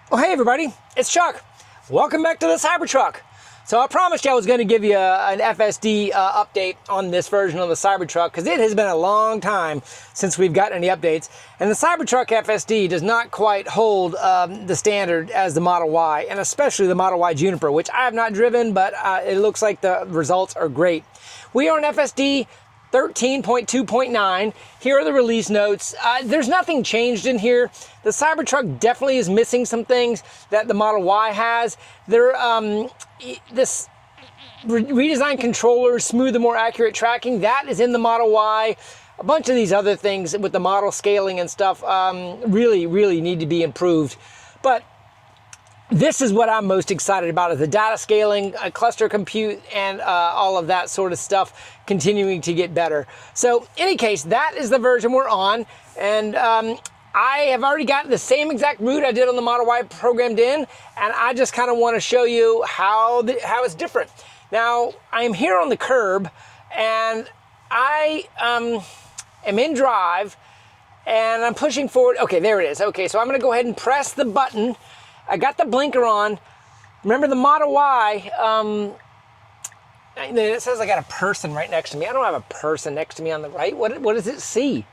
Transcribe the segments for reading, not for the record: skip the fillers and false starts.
Oh, hey everybody, it's Chuck. Welcome back to the Cybertruck. So I promised you I was going to give you an FSD update on this version of the Cybertruck because it has been a long time since we've gotten any updates. And the Cybertruck FSD does not quite hold the standard as the Model Y, and especially the Model Y Juniper, which I have not driven, but it looks like the results are great. We are on FSD 13.2.9. Here are the release notes. There's nothing changed in here. The Cybertruck definitely is missing some things that the Model Y has. This redesigned controller, smoother, more accurate tracking, that is in the Model Y. A bunch of these other things with the model scaling and stuff really need to be improved. But this is what I'm most excited about, is the data scaling, cluster compute, and all of that sort of stuff continuing to get better. So in any case, that is the version we're on. And I have already got the same exact route I did on the Model Y programmed in, and I just kind of want to show you how it's different. Now, I'm here on the curb, and I am in drive, and I'm pushing forward. Okay, there it is. Okay, so I'm going to go ahead and press the button. I got the blinker on. Remember the Model Y, it says I got a person right next to me. I don't have a person next to me on the right. What does it see?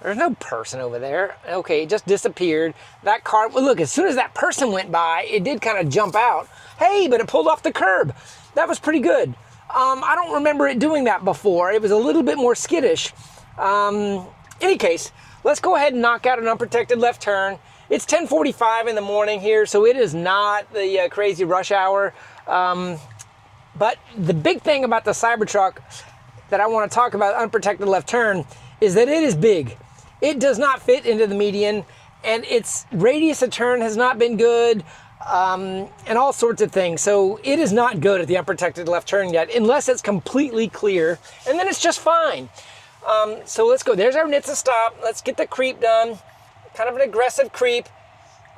There's no person over there. Okay, it just disappeared. That car, well, look, as soon as that person went by, it did kind of jump out. Hey, but it pulled off the curb. That was pretty good. I don't remember it doing that before. It was a little bit more skittish. Any case, let's go ahead and knock out an unprotected left turn. It's 10:45 in the morning here, so it is not the crazy rush hour. But the big thing about the Cybertruck that I want to talk about, unprotected left turn, is that it is big. It does not fit into the median, and its radius of turn has not been good, and all sorts of things. So it is not good at the unprotected left turn yet, unless it's completely clear, and then it's just fine. So let's go. There's our NHTSA stop. Let's get the creep done. Kind of an aggressive creep.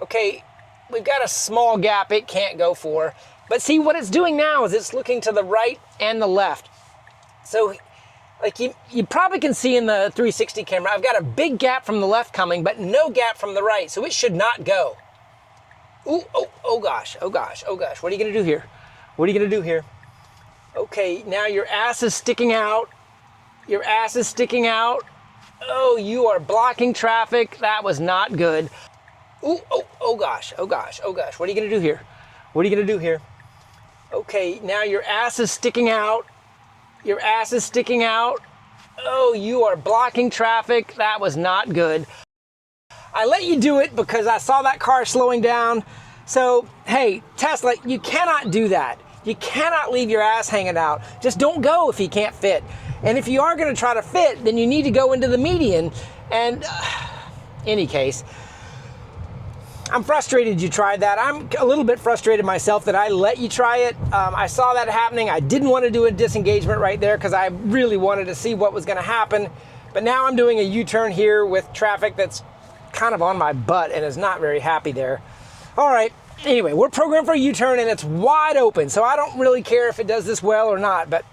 Okay, we've got a small gap it can't go for. But see, what it's doing now is it's looking to the right and the left. So like you probably can see in the 360 camera, I've got a big gap from the left coming, but no gap from the right. So it should not go. Ooh, oh gosh. What are you gonna do here? What are you gonna do here? Okay, now your ass is sticking out. Your ass is sticking out. Oh, you are blocking traffic. That was not good. Ooh, oh gosh. What are you gonna do here? What are you gonna do here? Okay, now your ass is sticking out. Your ass is sticking out. Oh, you are blocking traffic. That was not good. I let you do it because I saw that car slowing down. So, hey, Tesla, you cannot do that. You cannot leave your ass hanging out. Just don't go if you can't fit. And if you are going to try to fit, then you need to go into the median. And any case, I'm frustrated you tried that. I'm a little bit frustrated myself that I let you try it. I saw that happening. I didn't want to do a disengagement right there because I really wanted to see what was going to happen. But now I'm doing a U-turn here with traffic that's kind of on my butt and is not very happy there. All right. Anyway, we're programmed for a U-turn and it's wide open. So I don't really care if it does this well or not. But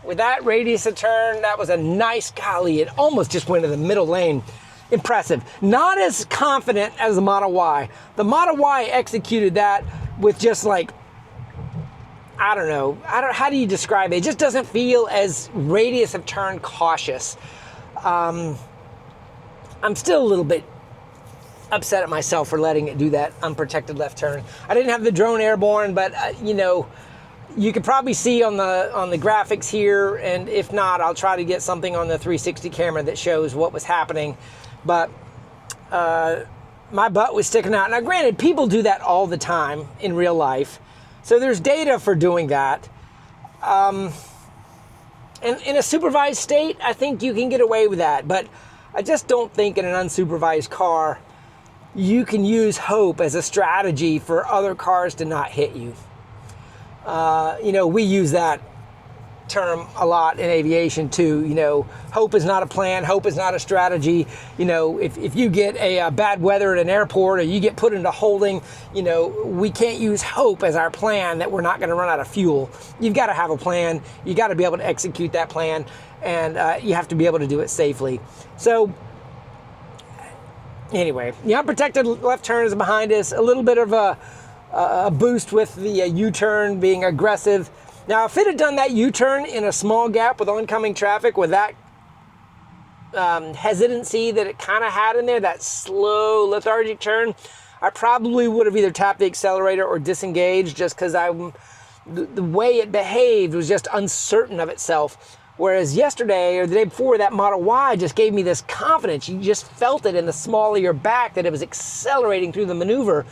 with that radius of turn, that was a nice, golly, it almost just went to the middle lane. Impressive. Not as confident as the Model Y. The Model Y executed that with just like, I don't know, how do you describe it? It just doesn't feel as radius of turn cautious. I'm still a little bit upset at myself for letting it do that unprotected left turn. I didn't have the drone airborne, but you know, you could probably see on the graphics here, and if not, I'll try to get something on the 360 camera that shows what was happening. But my butt was sticking out. Now, granted, people do that all the time in real life, so there's data for doing that. And in a supervised state, I think you can get away with that. But I just don't think in an unsupervised car, you can use hope as a strategy for other cars to not hit you. You know, we use that term a lot in aviation too. You know, hope is not a plan, hope is not a strategy. You know, if you get a bad weather at an airport or you get put into holding, you know, we can't use hope as our plan that we're not going to run out of fuel. You've got to have a plan. You got to be able to execute that plan, and you have to be able to do it safely. So Anyway, the unprotected left turn is behind us. A little bit of a boost with the U-turn being aggressive. Now, if it had done that U-turn in a small gap with oncoming traffic with that hesitancy that it kind of had in there, that slow lethargic turn, I probably would have either tapped the accelerator or disengaged, just because the way it behaved was just uncertain of itself. Whereas yesterday or the day before, that Model Y just gave me this confidence. You just felt it in the small of your back that it was accelerating through the maneuver,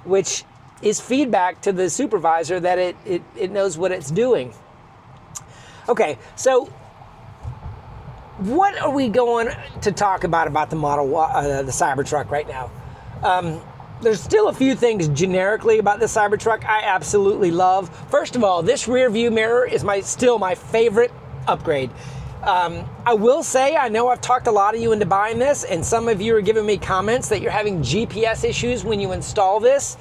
which is feedback to the supervisor that it knows what it's doing. Okay, so what are we going to talk about the Model Y, the Cybertruck right now? There's still a few things generically about the Cybertruck I absolutely love. First of all, this rear view mirror is still my favorite upgrade. I will say, I know I've talked a lot of you into buying this, and some of you are giving me comments that you're having GPS issues when you install this.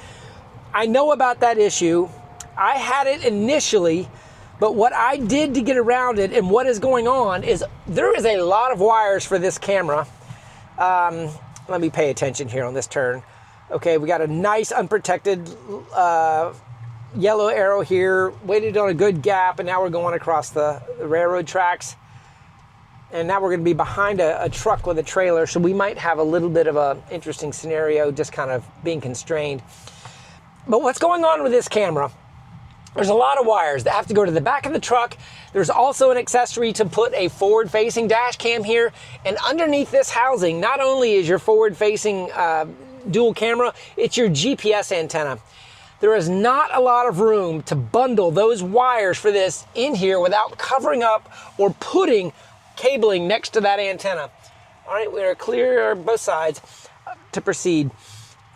I know about that issue. I had it initially, but what I did to get around it and what is going on is there is a lot of wires for this camera. Let me pay attention here on this turn. Okay, we got a nice unprotected yellow arrow here, waited on a good gap, and now we're going across the railroad tracks. And now we're going to be behind a truck with a trailer, so we might have a little bit of an interesting scenario, just kind of being constrained. But what's going on with this camera? There's a lot of wires that have to go to the back of the truck. There's also an accessory to put a forward-facing dash cam here. And underneath this housing, not only is your forward-facing dual camera, it's your GPS antenna. There is not a lot of room to bundle those wires for this in here without covering up or putting cabling next to that antenna. All right, we are clear on both sides to proceed.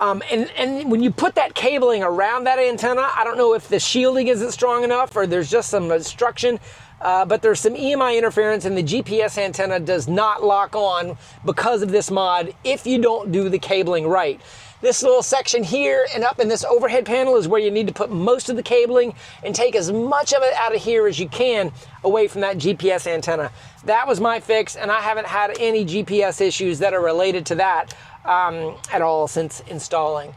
And when you put that cabling around that antenna, I don't know if the shielding isn't strong enough or there's just some obstruction, but there's some EMI interference and the GPS antenna does not lock on because of this mod if you don't do the cabling right. This little section here and up in this overhead panel is where you need to put most of the cabling and take as much of it out of here as you can away from that GPS antenna. That was my fix, and I haven't had any GPS issues that are related to that at all since installing.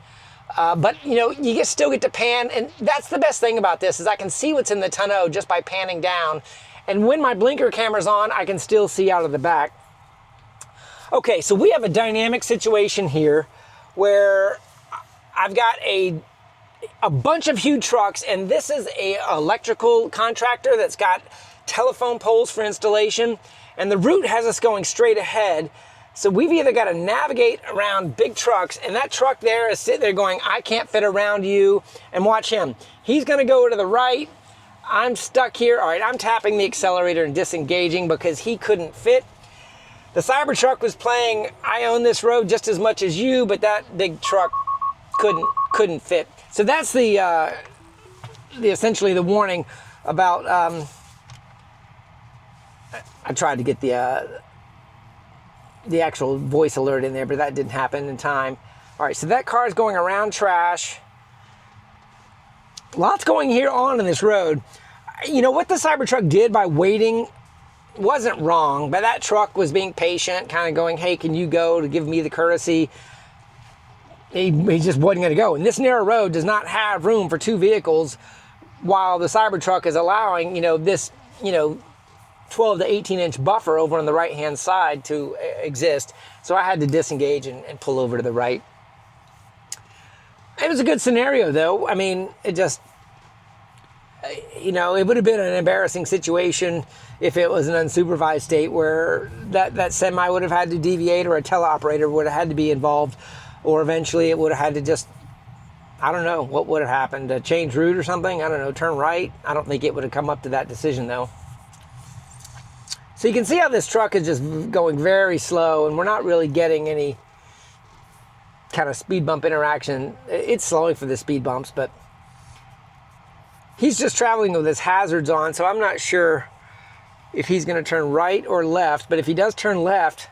But you know, still get to pan, and that's the best thing about this is I can see what's in the tonneau just by panning down. And when my blinker camera's on, I can still see out of the back. Okay, so we have a dynamic situation here where I've got a bunch of huge trucks, and this is a electrical contractor that's got telephone poles for installation, and the route has us going straight ahead. So we've either got to navigate around big trucks, and that truck there is sitting there going, I can't fit around you, and watch him. He's going to go to the right. I'm stuck here. All right, I'm tapping the accelerator and disengaging because he couldn't fit. The Cybertruck was playing, I own this road just as much as you, but that big truck couldn't fit. So that's the essentially the warning about, I tried to get the actual voice alert in there, but that didn't happen in time. All right, so that car is going around trash. Lots going here on in this road. You know, what the Cybertruck did by waiting wasn't wrong, but that truck was being patient, kind of going, hey, can you go, to give me the courtesy. He just wasn't going to go. And this narrow road does not have room for two vehicles, while the Cybertruck is allowing, this, 12 to 18 inch buffer over on the right hand side to exist. So I had to disengage and pull over to the right. It was a good scenario though. I mean, it just, it would have been an embarrassing situation if it was an unsupervised state where that semi would have had to deviate, or a teleoperator would have had to be involved, or eventually it would have had to just, I don't know what would have happened, to change route or something. I don't know, turn right. I don't think it would have come up to that decision though. So you can see how this truck is just going very slow, and we're not really getting any kind of speed bump interaction. It's slowing for the speed bumps, but he's just traveling with his hazards on, so I'm not sure if he's going to turn right or left. But if he does turn left,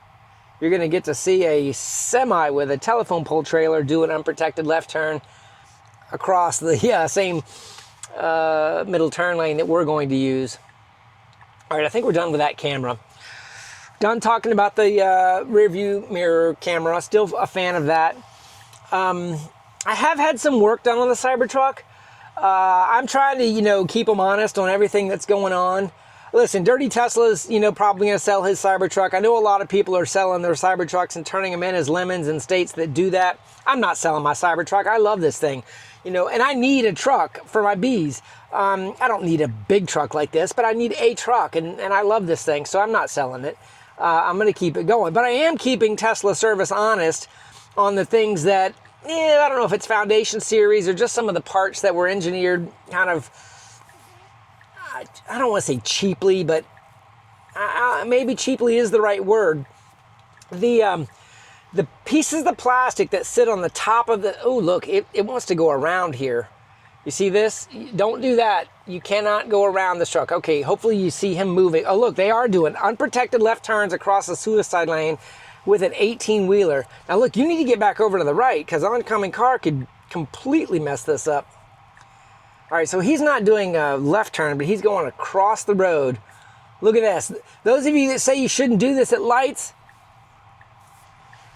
you're going to get to see a semi with a telephone pole trailer do an unprotected left turn across the same middle turn lane that we're going to use. All right, I think we're done with that camera. Done talking about the rear view mirror camera. Still a fan of that. I have had some work done on the Cybertruck. I'm trying to, keep them honest on everything that's going on. Listen, Dirty Tesla's, probably going to sell his Cybertruck. I know a lot of people are selling their Cybertrucks and turning them in as lemons in states that do that. I'm not selling my Cybertruck. I love this thing, and I need a truck for my bees. I don't need a big truck like this, but I need a truck, and I love this thing, so I'm not selling it. I'm going to keep it going. But I am keeping Tesla service honest on the things that, I don't know if it's Foundation Series or just some of the parts that were engineered kind of, I don't want to say cheaply, but maybe cheaply is the right word. The pieces of plastic that sit on the top of the, oh look, it wants to go around here. You see this? Don't do that. You cannot go around this truck. Okay, hopefully you see him moving. Oh look, they are doing unprotected left turns across the suicide lane with an 18-wheeler. Now look, you need to get back over to the right because oncoming car could completely mess this up. All right, so he's not doing a left turn, but he's going across the road. Look at this. Those of you that say you shouldn't do this at lights,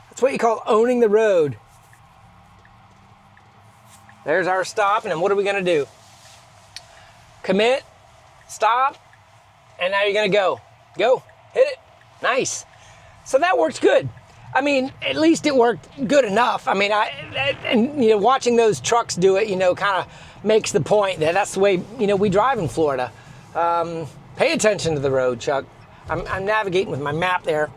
that's what you call owning the road. There's our stop, and then what are we gonna do? Commit, stop, and now you're gonna go. Go, hit it, nice. So that works good. I mean, at least it worked good enough. I mean, watching those trucks do it, kind of makes the point that that's the way, we drive in Florida. Pay attention to the road, Chuck. I'm navigating with my map there.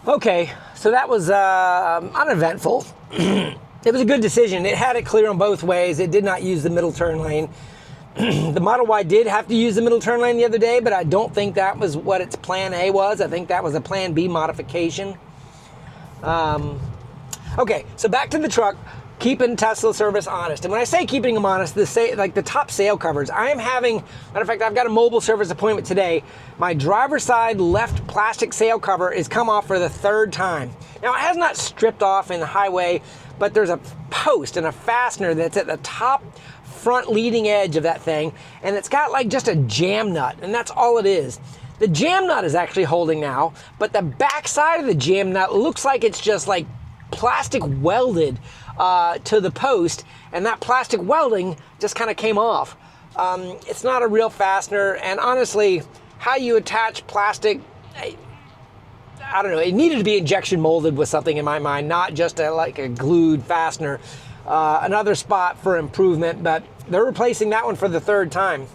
Okay, so that was uneventful. It was a good decision. It had it clear on both ways. It did not use the middle turn lane. The Model Y did have to use the middle turn lane the other day, but I don't think that was what its plan A was. I think that was a plan B modification. Okay, so back to the truck. Keeping Tesla service honest. And when I say keeping them honest, the top sail covers, I am having, matter of fact, I've got a mobile service appointment today. My driver's side left plastic sail cover is come off for the third time. Now, it has not stripped off in the highway, but there's a post and a fastener that's at the top front leading edge of that thing, and it's got like just a jam nut, and that's all it is. The jam nut is actually holding now, but the back side of the jam nut looks like it's just like plastic welded to the post, and that plastic welding just kind of came off. It's not a real fastener, and honestly, how you attach plastic, I don't know, it needed to be injection molded with something in my mind, not just like a glued fastener. Another spot for improvement, but they're replacing that one for the third time.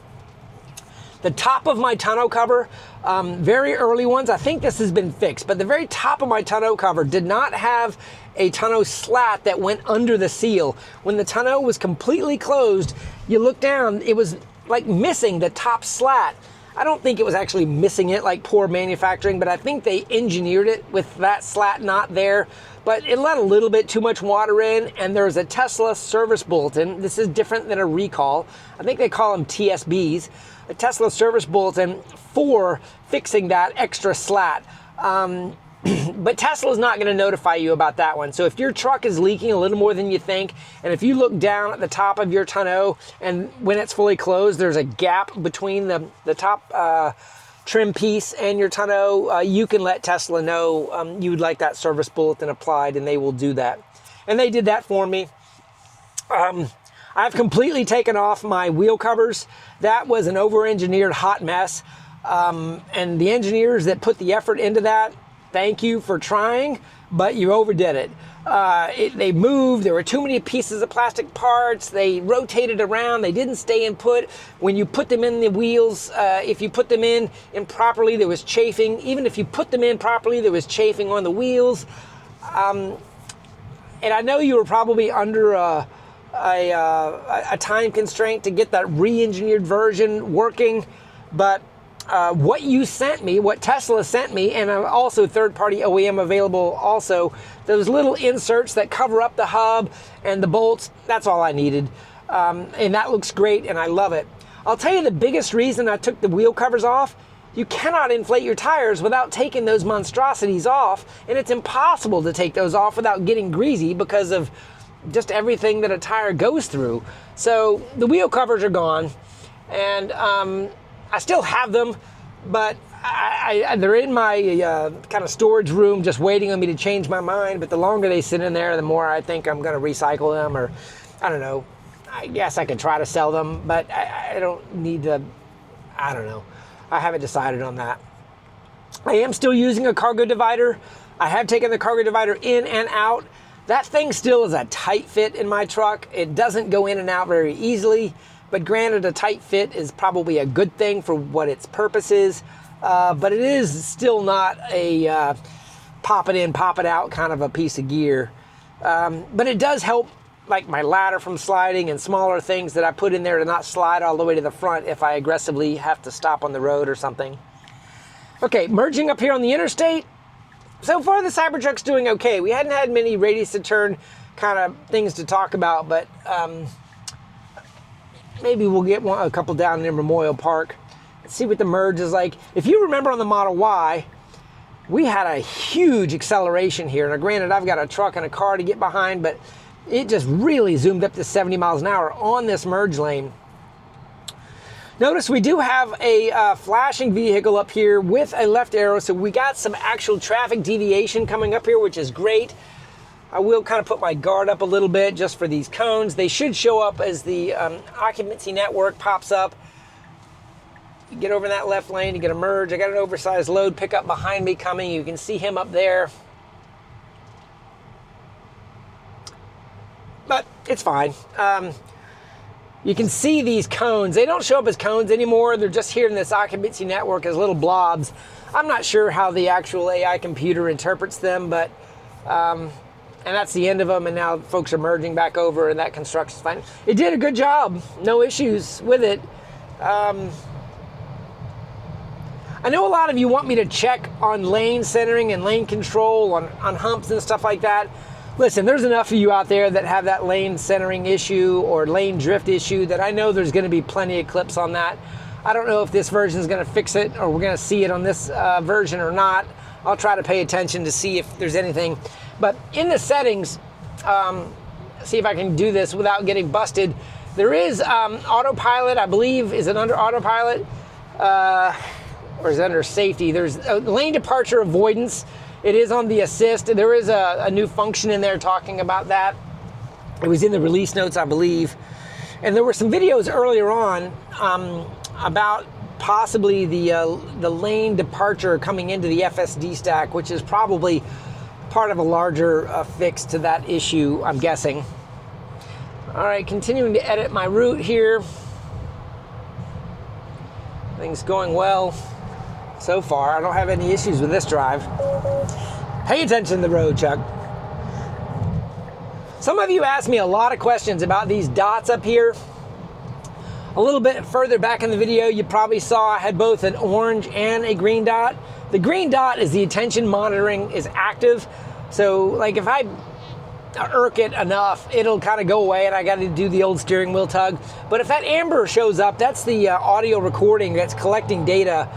The top of my tonneau cover, very early ones, I think this has been fixed, but the very top of my tonneau cover did not have a tonneau slat that went under the seal. When the tonneau was completely closed, you look down, it was like missing the top slat. I don't think it was actually missing it like poor manufacturing, but I think they engineered it with that slat not there. But it let a little bit too much water in, and there's a Tesla service bulletin. This is different than a recall. I think they call them TSBs. A Tesla service bulletin for fixing that extra slat. But Tesla's not going to notify you about that one. So if your truck is leaking a little more than you think, and if you look down at the top of your tonneau, and when it's fully closed, there's a gap between the top trim piece and your tonneau, you can let Tesla know you would like that service bulletin applied, and they will do that. And they did that for me. I've completely taken off my wheel covers. That was an over-engineered hot mess. And the engineers that put the effort into that, thank you for trying, but you overdid it. They moved, there were too many pieces of plastic parts, they rotated around, they didn't stay in put. When you put them in the wheels, if you put them in improperly, there was chafing. Even if you put them in properly, there was chafing on the wheels. And I know you were probably under a time constraint to get that re-engineered version working, but what you sent me, what Tesla sent me, and also third-party OEM available also, those little inserts that cover up the hub and the bolts, that's all I needed. And that looks great, and I love it. I'll tell you the biggest reason I took the wheel covers off, you cannot inflate your tires without taking those monstrosities off, and it's impossible to take those off without getting greasy because of just everything that a tire goes through. So the wheel covers are gone, and I still have them, but they're in my kind of storage room just waiting on me to change my mind. But the longer they sit in there, the more I think I'm going to recycle them, or I don't know. I guess I could try to sell them, but I don't need to. I don't know. I haven't decided on that. I am still using a cargo divider. I have taken the cargo divider in and out. That thing still is a tight fit in my truck. It doesn't go in and out very easily, but granted, a tight fit is probably a good thing for what its purpose is. But it is still not a pop it in, pop it out kind of a piece of gear. But it does help, like my ladder from sliding and smaller things that I put in there to not slide all the way to the front if I aggressively have to stop on the road or something. Okay, merging up here on the interstate. So far the Cybertruck's doing okay. We hadn't had many radius to turn kind of things to talk about, but maybe we'll get a couple down in Memorial Park. Let's see what the merge is like. If you remember on the Model Y, we had a huge acceleration here. Now granted, I've got a truck and a car to get behind, but it just really zoomed up to 70 miles an hour on this merge lane. Notice we do have a flashing vehicle up here with a left arrow, so we got some actual traffic deviation coming up here, which is great. I will kind of put my guard up a little bit just for these cones. They should show up as the occupancy network pops up. You get over in that left lane, you get a merge. I got an oversized load pickup behind me coming. You can see him up there. But it's fine. You can see these cones. They don't show up as cones anymore. They're just here in this occupancy network as little blobs. I'm not sure how the actual AI computer interprets them, but and that's the end of them. And now folks are merging back over, and that construction's fine. It did a good job. No issues with it. I know a lot of you want me to check on lane centering and lane control on humps and stuff like that. Listen, there's enough of you out there that have that lane centering issue or lane drift issue that I know there's going to be plenty of clips on that. I don't know if this version is going to fix it or we're going to see it on this version or not. I'll try to pay attention to see if there's anything. But in the settings, see if I can do this without getting busted. There is autopilot, I believe. Is it under autopilot? Or is it under safety? There's lane departure avoidance. It is on the assist. There is a new function in there talking about that. It was in the release notes, I believe. And there were some videos earlier on about possibly the lane departure coming into the FSD stack, which is probably part of a larger fix to that issue, I'm guessing. All right, continuing to edit my route here. Things going well so far. I don't have any issues with this drive. Pay attention to the road, Chuck. Some of you asked me a lot of questions about these dots up here. A little bit further back in the video, you probably saw I had both an orange and a green dot. The green dot is the attention monitoring is active. So like if I irk it enough, it'll kind of go away and I got to do the old steering wheel tug. But if that amber shows up, that's the audio recording that's collecting data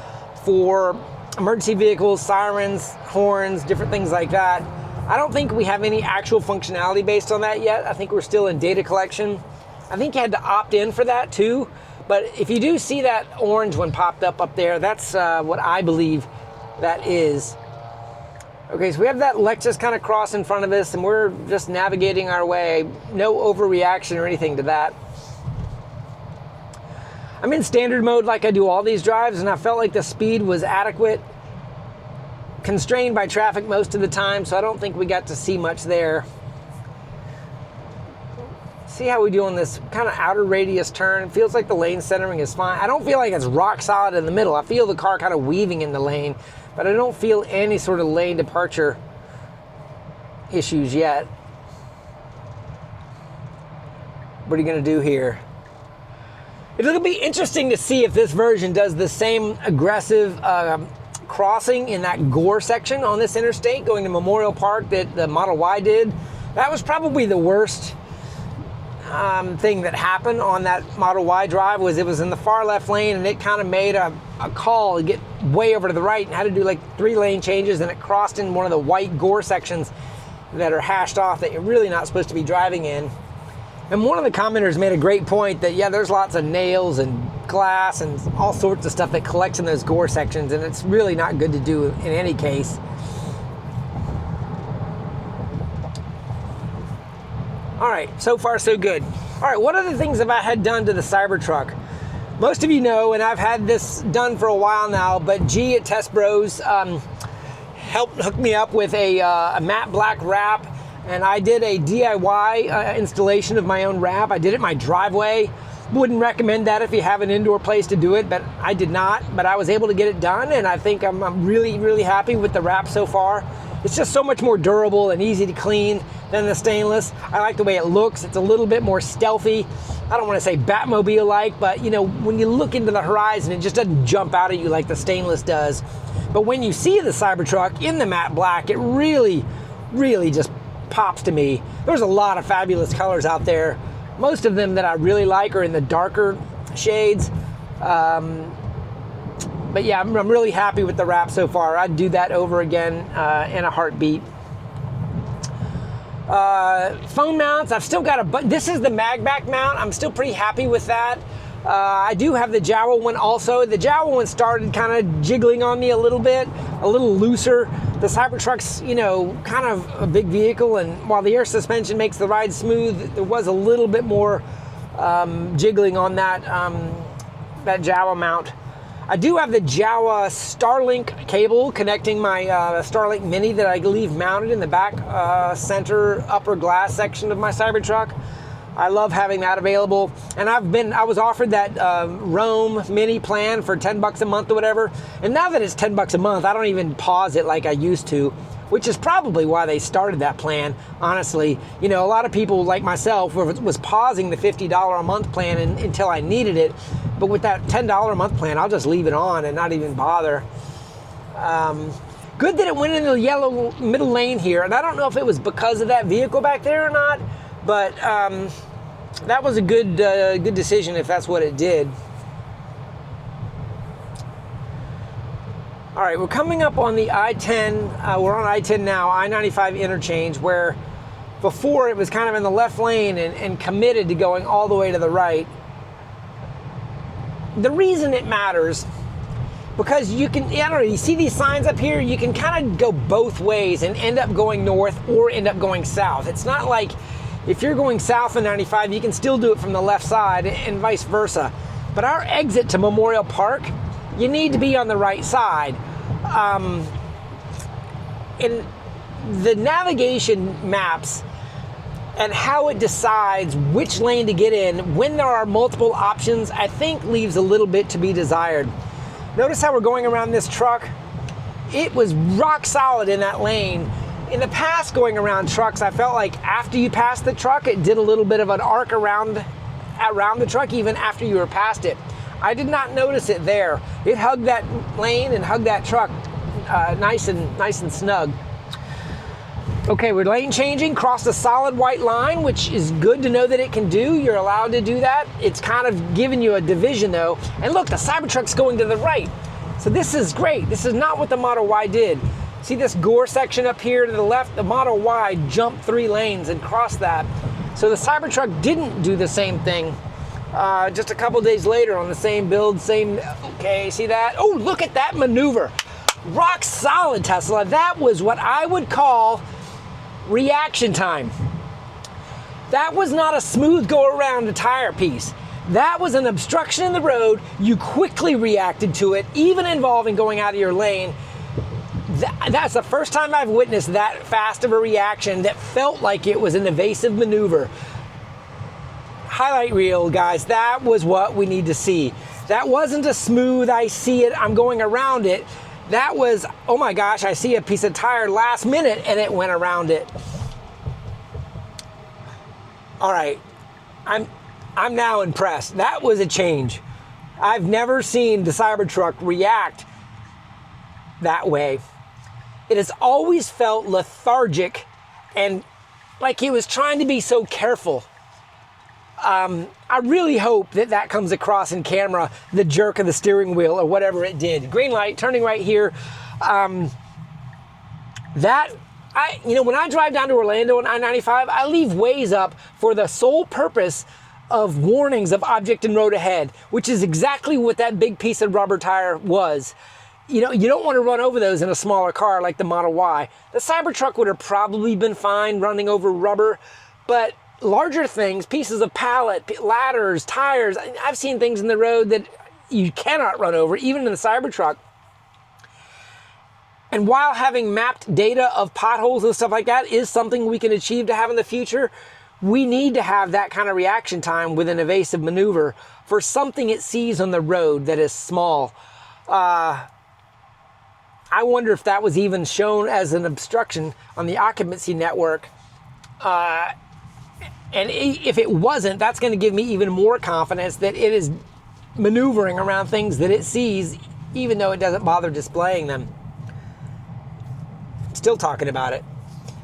for emergency vehicles, sirens, horns, different things like that. I don't think we have any actual functionality based on that yet. I think we're still in data collection. I think you had to opt in for that too. But if you do see that orange one popped up there, that's what I believe that is. Okay, so we have that Lexus kind of cross in front of us and we're just navigating our way. No overreaction or anything to that. I'm in standard mode like I do all these drives, and I felt like the speed was adequate. Constrained by traffic most of the time, so I don't think we got to see much there. See how we do on this kind of outer radius turn. It feels like the lane centering is fine. I don't feel like it's rock solid in the middle. I feel the car kind of weaving in the lane, but I don't feel any sort of lane departure issues yet. What are you going to do here? It'll be interesting to see if this version does the same aggressive crossing in that gore section on this interstate going to Memorial Park that the Model Y did. That was probably the worst thing that happened on that Model Y drive. Was it was in the far left lane and it kind of made a call to get way over to the right and had to do like 3 lane changes, and it crossed in one of the white gore sections that are hashed off that you're really not supposed to be driving in. And one of the commenters made a great point that, yeah, there's lots of nails and glass and all sorts of stuff that collects in those gore sections, and it's really not good to do in any case. All right, so far so good. All right, what other things have I had done to the Cybertruck? Most of you know, and I've had this done for a while now, but G at Test Bros helped hook me up with a matte black wrap, and I did a DIY installation of my own wrap. I did it in my driveway. Wouldn't recommend that if you have an indoor place to do it, but I did not. But I was able to get it done, and I think I'm really, really happy with the wrap so far. It's just so much more durable and easy to clean than the stainless. I like the way it looks. It's a little bit more stealthy. I don't want to say Batmobile-like, but you know, when you look into the horizon, it just doesn't jump out at you like the stainless does. But when you see the Cybertruck in the matte black, it really, really just pops to me. There's a lot of fabulous colors out there. Most of them that I really like are in the darker shades. But yeah, I'm really happy with the wrap so far. I'd do that over again in a heartbeat. Phone mounts, I've still got this is the magback mount. I'm still pretty happy with that. I do have the Jowl one also. The Jowl one started kind of jiggling on me a little bit, a little looser. The Cybertruck's, you know, kind of a big vehicle, and while the air suspension makes the ride smooth, there was a little bit more jiggling on that, that Jowl mount. I do have the Jawa Starlink cable connecting my Starlink Mini that I leave mounted in the back center upper glass section of my Cybertruck. I love having that available. And I was offered that Roam Mini plan for 10 bucks a month or whatever. And now that it's 10 bucks a month, I don't even pause it like I used to, which is probably why they started that plan, honestly. You know, a lot of people like myself was pausing the $50 a month plan until I needed it. But with that $10 a month plan, I'll just leave it on and not even bother. Good that it went in the yellow middle lane here. And I don't know if it was because of that vehicle back there or not, but that was a good decision if that's what it did. All right, we're coming up on the I-10. We're on I-10 now, I-95 interchange, where before it was kind of in the left lane and committed to going all the way to the right. The reason it matters, because you can, I don't know, you see these signs up here, you can kind of go both ways and end up going north or end up going south. It's not like if you're going south on 95, you can still do it from the left side and vice versa. But our exit to Memorial Park, you need to be on the right side. And the navigation maps and how it decides which lane to get in when there are multiple options, I think leaves a little bit to be desired. Notice how we're going around this truck. It was rock solid in that lane. In the past, going around trucks, I felt like after you passed the truck, it did a little bit of an arc around the truck even after you were past it. I did not notice it there. It hugged that lane and hugged that truck nice and snug. Okay, we're lane changing, crossed a solid white line, which is good to know that it can do. You're allowed to do that. It's kind of giving you a division though. And look, the Cybertruck's going to the right. So this is great. This is not what the Model Y did. See this gore section up here to the left? The Model Y jumped 3 lanes and crossed that. So the Cybertruck didn't do the same thing. Just a couple days later on the same build, okay, see that? Oh, look at that maneuver. Rock solid, Tesla. That was what I would call reaction time. That was not a smooth go around a tire piece. That was an obstruction in the road. You quickly reacted to it, even involving going out of your lane. That's the first time I've witnessed that fast of a reaction that felt like it was an evasive maneuver. Highlight reel, guys, that was what we need to see. That wasn't a smooth, I see it, I'm going around it. That was, oh my gosh, I see a piece of tire last minute and it went around it. All right, I'm now impressed. That was a change. I've never seen the Cybertruck react that way. It has always felt lethargic and like he was trying to be so careful. I really hope that comes across in camera, the jerk of the steering wheel or whatever it did. Green light, turning right here. That when I drive down to Orlando on I-95, I leave ways up for the sole purpose of warnings of object in road ahead, which is exactly what that big piece of rubber tire was. You don't want to run over those in a smaller car like the Model Y. The Cybertruck would have probably been fine running over rubber, but larger things, pieces of pallet, ladders, tires, I've seen things in the road that you cannot run over, even in the Cybertruck. And while having mapped data of potholes and stuff like that is something we can achieve to have in the future, we need to have that kind of reaction time with an evasive maneuver for something it sees on the road that is small. I wonder if that was even shown as an obstruction on the occupancy network. And if it wasn't, that's going to give me even more confidence that it is maneuvering around things that it sees, even though it doesn't bother displaying them. Still talking about it.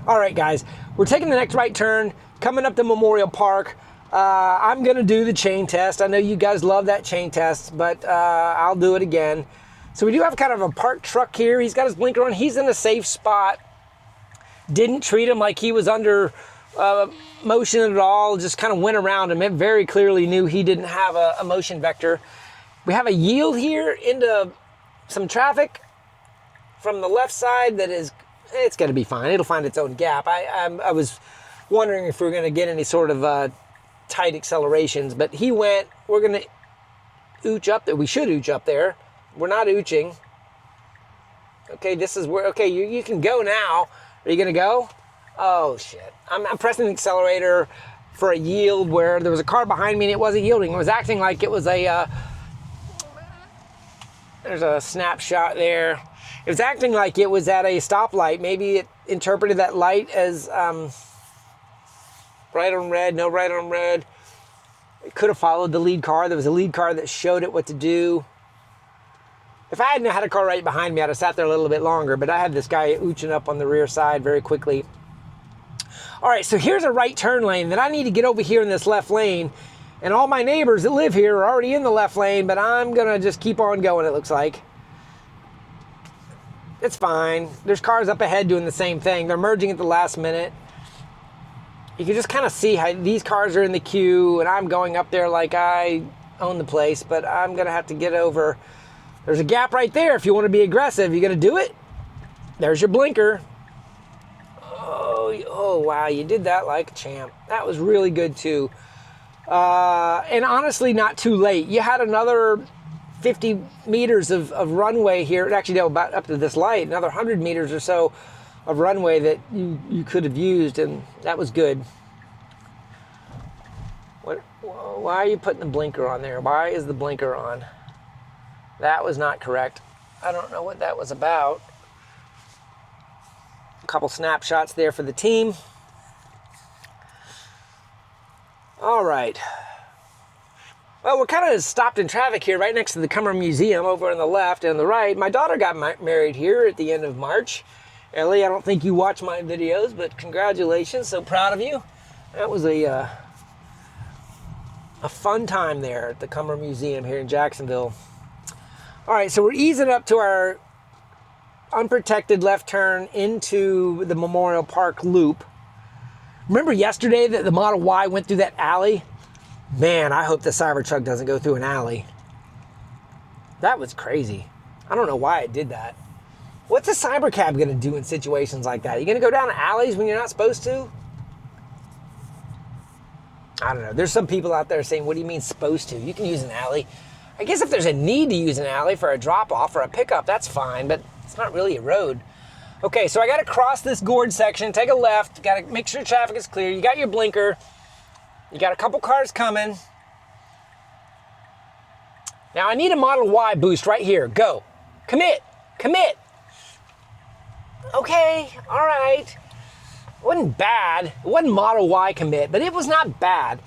All right, guys, we're taking the next right turn, coming up to Memorial Park. I'm going to do the chain test. I know you guys love that chain test, but I'll do it again. So we do have kind of a parked truck here. He's got his blinker on. He's in a safe spot. Didn't treat him like he was under motion at all. Just kind of went around him. It very clearly knew he didn't have a motion vector. We have a yield here into some traffic from the left side that is, it's going to be fine. It'll find its own gap. I was wondering if we were going to get any sort of tight accelerations, but he went. We're going to ooch up there. We should ooch up there. We're not ooching. Okay, this is where, okay, you can go now. Are you going to go? Oh, shit. I'm pressing the accelerator for a yield where there was a car behind me and it wasn't yielding. It was acting like it was there's a snapshot there. It was acting like it was at a stoplight. Maybe it interpreted that light as right on red, no right on red. It could have followed the lead car. There was a lead car that showed it what to do. If I hadn't had a car right behind me, I'd have sat there a little bit longer, but I had this guy ooching up on the rear side very quickly. All right, so here's a right turn lane that I need to get over here in this left lane, and all my neighbors that live here are already in the left lane, but I'm gonna just keep on going, it looks like. It's fine. There's cars up ahead doing the same thing. They're merging at the last minute. You can just kind of see how these cars are in the queue, and I'm going up there like I own the place, but I'm gonna have to get over. There's a gap right there. If you want to be aggressive, you gonna do it? There's your blinker. Oh, wow, you did that like a champ. That was really good too. And honestly, not too late. You had another 50 meters of runway here. Actually, no, about up to this light, another 100 meters or so of runway that you could have used, and that was good. Why are you putting the blinker on there? Why is the blinker on? That was not correct. I don't know what that was about. A couple snapshots there for the team. All right. Well, we're kind of stopped in traffic here right next to the Cummer Museum over on the left and the right. My daughter got married here at the end of March. Ellie, I don't think you watch my videos, but congratulations. So proud of you. That was a fun time there at the Cummer Museum here in Jacksonville. All right, so we're easing up to our unprotected left turn into the Memorial Park loop. Remember yesterday that the Model Y went through that alley? Man, I hope the Cybertruck doesn't go through an alley. That was crazy. I don't know why it did that. What's a Cybercab going to do in situations like that? Are you going to go down alleys when you're not supposed to? I don't know. There's some people out there saying, what do you mean supposed to? You can use an alley. I guess if there's a need to use an alley for a drop-off or a pickup, that's fine, but it's not really a road. Okay, so I got to cross this gorge section, take a left, got to make sure traffic is clear. You got your blinker. You got a couple cars coming. Now I need a Model Y boost right here. Go. Commit. Commit. Okay, all right. It wasn't bad. It wasn't Model Y commit, but it was not bad.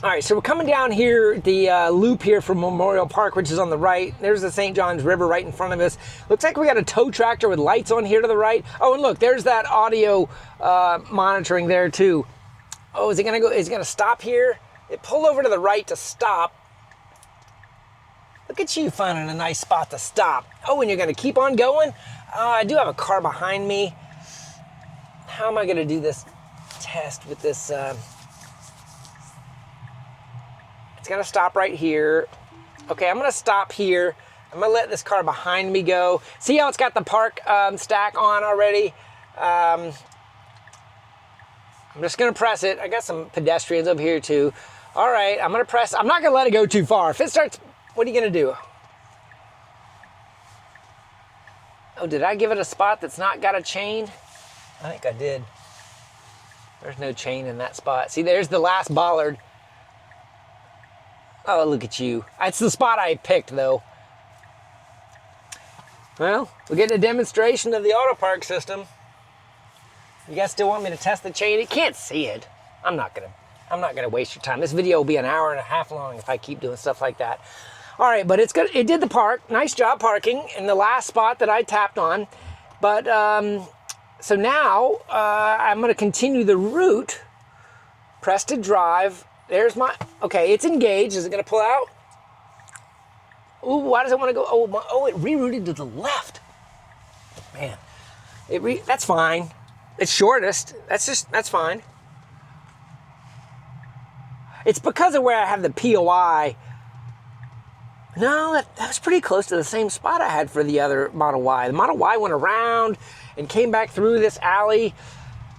All right, so we're coming down here, the loop here from Memorial Park, which is on the right. There's the St. Johns River right in front of us. Looks like we got a tow tractor with lights on here to the right. Oh, and look, there's that audio monitoring there too. Oh, is it gonna stop here? It pulled over to the right to stop. Look at you finding a nice spot to stop. Oh, and you're gonna keep on going? I do have a car behind me. How am I gonna do this test with this? It's gonna stop right here. Okay, I'm gonna stop here. I'm gonna let this car behind me go. See how it's got the park stack on already? I'm just gonna press it. I got some pedestrians up here too. All right, I'm gonna press. I'm not gonna let it go too far. If it starts, what are you gonna do? Oh, did I give it a spot that's not got a chain? I think I did. There's no chain in that spot. See, there's the last bollard. Oh, look at you. That's the spot I picked though. Well, we're getting a demonstration of the auto park system. You guys still want me to test the chain? You can't see it. I'm not gonna waste your time. This video will be an hour and a half long if I keep doing stuff like that. All right, but it's good. It did the park. Nice job parking in the last spot that I tapped on. But so now I'm gonna continue the route. Press to drive. There's my, okay, it's engaged. Is it gonna pull out? Ooh, why does it wanna go? Oh, it rerouted to the left. Man, that's fine. It's shortest. That's fine. It's because of where I have the POI. No, that was pretty close to the same spot I had for the other Model Y. The Model Y went around and came back through this alley.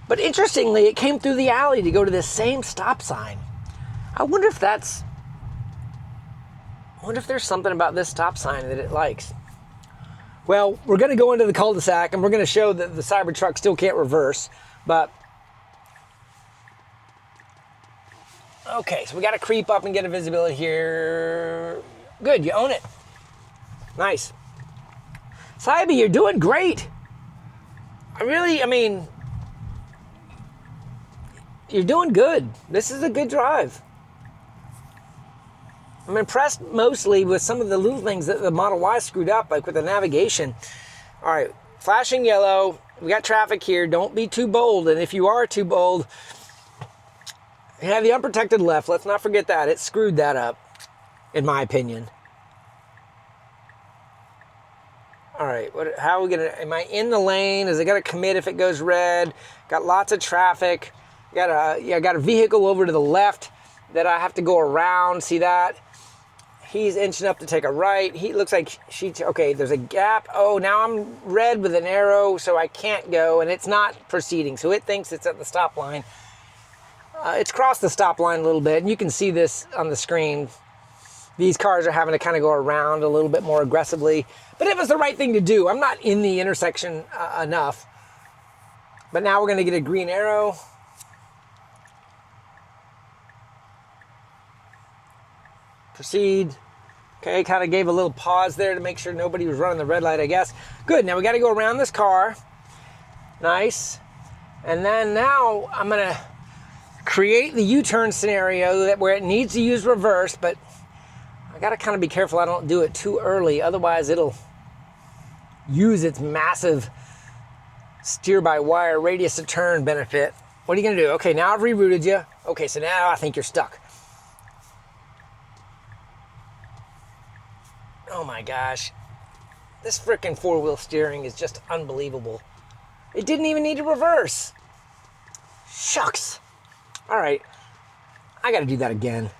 But interestingly, it came through the alley to go to this same stop sign. I wonder if there's something about this stop sign that it likes. Well, we're going to go into the cul-de-sac and we're going to show that the Cybertruck still can't reverse, but okay, so we got to creep up and get a visibility here. Good, you own it. Nice. Cyber, you're doing great. I mean, you're doing good. This is a good drive. I'm impressed mostly with some of the little things that the Model Y screwed up, like with the navigation. All right, flashing yellow. We got traffic here. Don't be too bold. And if you are too bold, you have the unprotected left. Let's not forget that. It screwed that up, in my opinion. All right, how are we gonna, am I in the lane? Is it gonna commit if it goes red? Got lots of traffic. Got a vehicle over to the left that I have to go around. See that? He's inching up to take a right. He looks like okay, there's a gap. Oh, now I'm red with an arrow, so I can't go, and it's not proceeding. So it thinks it's at the stop line. It's crossed the stop line a little bit, and you can see this on the screen. These cars are having to kind of go around a little bit more aggressively, but it was the right thing to do. I'm not in the intersection enough. But now we're gonna get a green arrow. Proceed. Okay, kind of gave a little pause there to make sure nobody was running the red light, I guess. Good, now we gotta go around this car. Nice. And then now I'm gonna create the U-turn scenario where it needs to use reverse, but I gotta kind of be careful I don't do it too early, otherwise it'll use its massive steer-by-wire radius of turn benefit. What are you gonna do? Okay, now I've rerouted you. Okay, so now I think you're stuck. Oh my gosh. This frickin' four-wheel steering is just unbelievable. It didn't even need to reverse. Shucks. All right, I gotta do that again.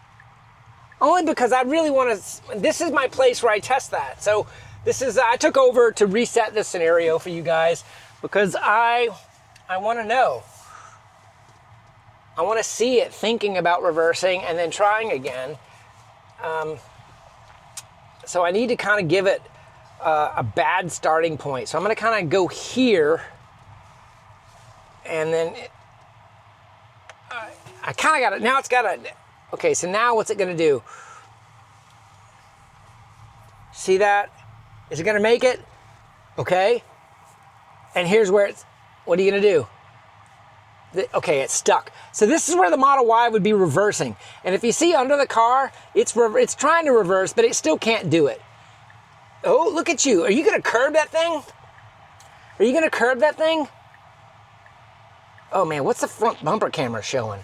Only because I really wanna, this is my place where I test that. So I took over to reset this scenario for you guys because I wanna know. I wanna see it thinking about reversing and then trying again. So I need to kind of give it a bad starting point. So I'm going to kind of go here, and then I kind of got it. Now it's got a, okay, so now what's it going to do? See that? Is it going to make it? Okay. And here's where it's, what are you going to do? Okay, it's stuck. So this is where the Model Y would be reversing. And if you see under the car, it's trying to reverse, but it still can't do it. Oh, look at you. Are you gonna curb that thing? Are you gonna curb that thing? Oh man, what's the front bumper camera showing?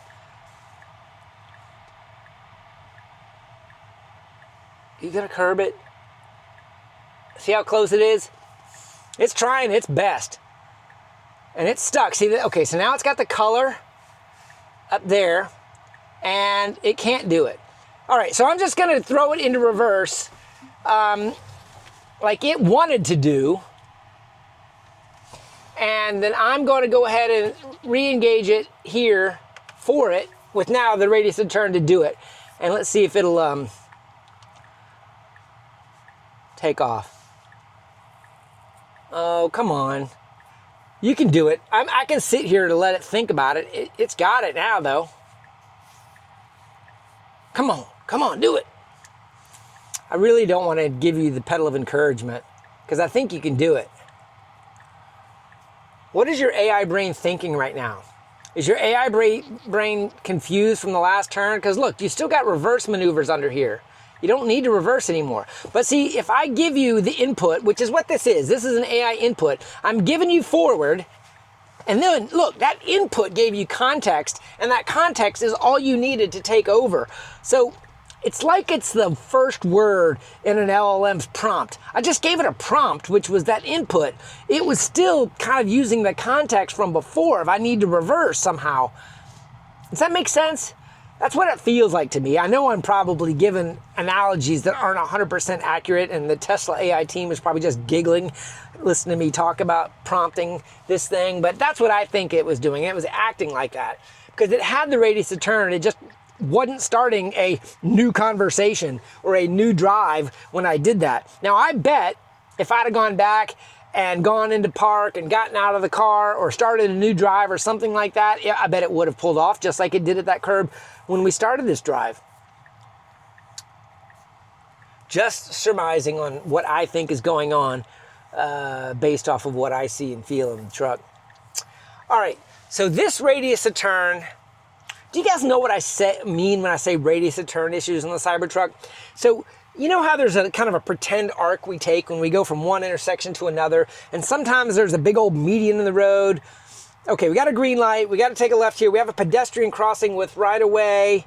You gonna curb it? See how close it is? It's trying its best. And it's stuck. See that? Okay, so now it's got the color up there, and it can't do it. All right, so I'm just gonna throw it into reverse like it wanted to do. And then I'm going to go ahead and re-engage it here for it with now the radius of turn to do it. And let's see if it'll take off. Oh, come on. You can do it. I can sit here to let it think about it. It's got it now, though. Come on, do it. I really don't want to give you the pedal of encouragement because I think you can do it. What is your AI brain thinking right now? Is your AI brain confused from the last turn? Because look, you still got reverse maneuvers under here. You don't need to reverse anymore. But see, if I give you the input, which is what this is an AI input. I'm giving you forward, and then look, that input gave you context, and that context is all you needed to take over. So it's like it's the first word in an LLM's prompt. I just gave it a prompt, which was that input. It was still kind of using the context from before if I need to reverse somehow. Does that make sense? That's what it feels like to me. I know I'm probably giving analogies that aren't 100% accurate, and the Tesla AI team is probably just giggling, listening to me talk about prompting this thing, but that's what I think it was doing. It was acting like that because it had the radius of turn. It just wasn't starting a new conversation or a new drive when I did that. Now, I bet if I'd have gone back and gone into park and gotten out of the car or started a new drive or something like that, I bet it would have pulled off just like it did at that curb when we started this drive. Just surmising on what I think is going on based off of what I see and feel in the truck. All right, so this radius of turn, do you guys know what I mean when I say radius of turn issues on the Cybertruck? So you know how there's a kind of a pretend arc we take when we go from one intersection to another, and sometimes there's a big old median in the road. Okay, we got a green light, we got to take a left here, we have a pedestrian crossing with right of way,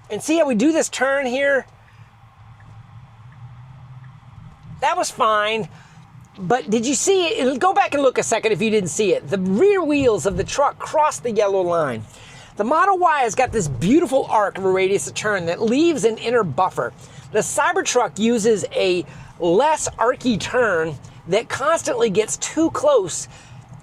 and see how we do this turn here? That was fine, but did you see it? Go back and look a second if you didn't see it. The rear wheels of the truck crossed the yellow line. The Model Y has got this beautiful arc of a radius of turn that leaves an inner buffer. The Cybertruck uses a less archy turn that constantly gets too close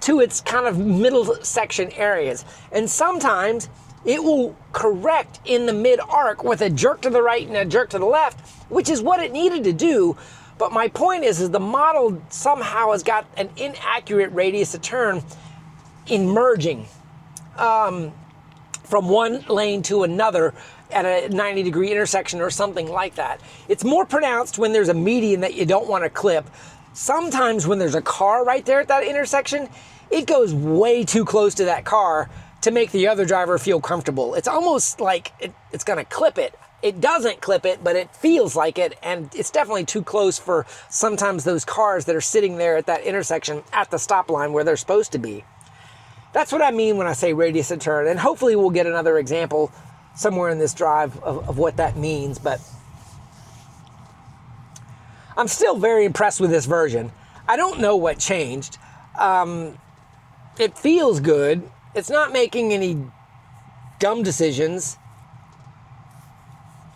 to its kind of middle section areas. And sometimes it will correct in the mid-arc with a jerk to the right and a jerk to the left, which is what it needed to do. But my point is the model somehow has got an inaccurate radius of turn in merging from one lane to another at a 90-degree intersection or something like that. It's more pronounced when there's a median that you don't want to clip. Sometimes when there's a car right there at that intersection, it goes way too close to that car to make the other driver feel comfortable. It's almost like it's going to clip it. It doesn't clip it, but it feels like it, and it's definitely too close for sometimes those cars that are sitting there at that intersection at the stop line where they're supposed to be. That's what I mean when I say radius of turn, and hopefully we'll get another example somewhere in this drive of what that means, but I'm still very impressed with this version. I don't know what changed. It feels good. It's not making any dumb decisions.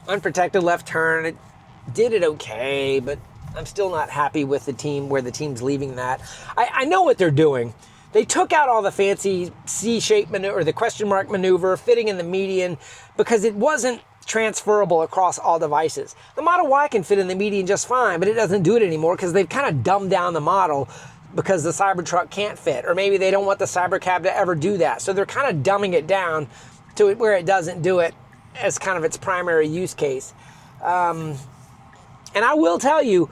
Unprotected left turn, it did it okay, but I'm still not happy with the team, where the team's leaving that. I know what they're doing. They took out all the fancy C-shaped maneuver, or the question mark maneuver, fitting in the median, because it wasn't transferable across all devices. The Model Y can fit in the median just fine, but it doesn't do it anymore because they've kind of dumbed down the model because the Cybertruck can't fit, or maybe they don't want the Cybercab to ever do that. So they're kind of dumbing it down to where it doesn't do it as kind of its primary use case. And I will tell you,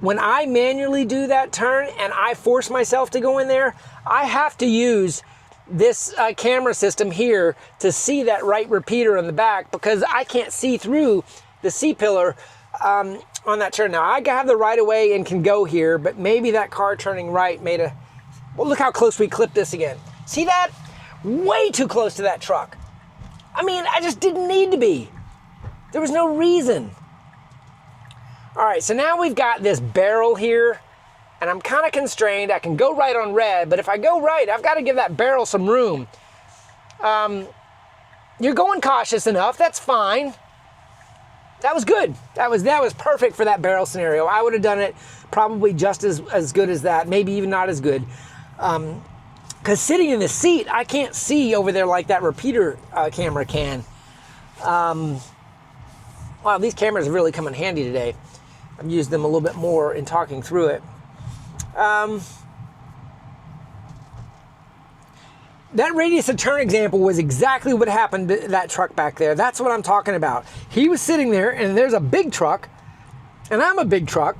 when I manually do that turn and I force myself to go in there, I have to use this camera system here to see that right repeater in the back, because I can't see through the C-pillar on that turn. Now, I have the right of way and can go here, but maybe that car turning right made a... Well, look how close we clipped this again. See that? Way too close to that truck. I mean, I just didn't need to be. There was no reason. All right, so now we've got this barrel here, and I'm kind of constrained. I can go right on red, but if I go right, I've got to give that barrel some room. You're going cautious enough. That's fine. That was good. That was perfect for that barrel scenario. I would have done it probably just as good as that, maybe even not as good. Because sitting in the seat, I can't see over there like that repeater camera can. Wow, these cameras have really come in handy today. I've used them a little bit more in talking through it. That radius of turn example was exactly what happened to that truck back there. That's what I'm talking about. He was sitting there, and there's a big truck, and I'm a big truck.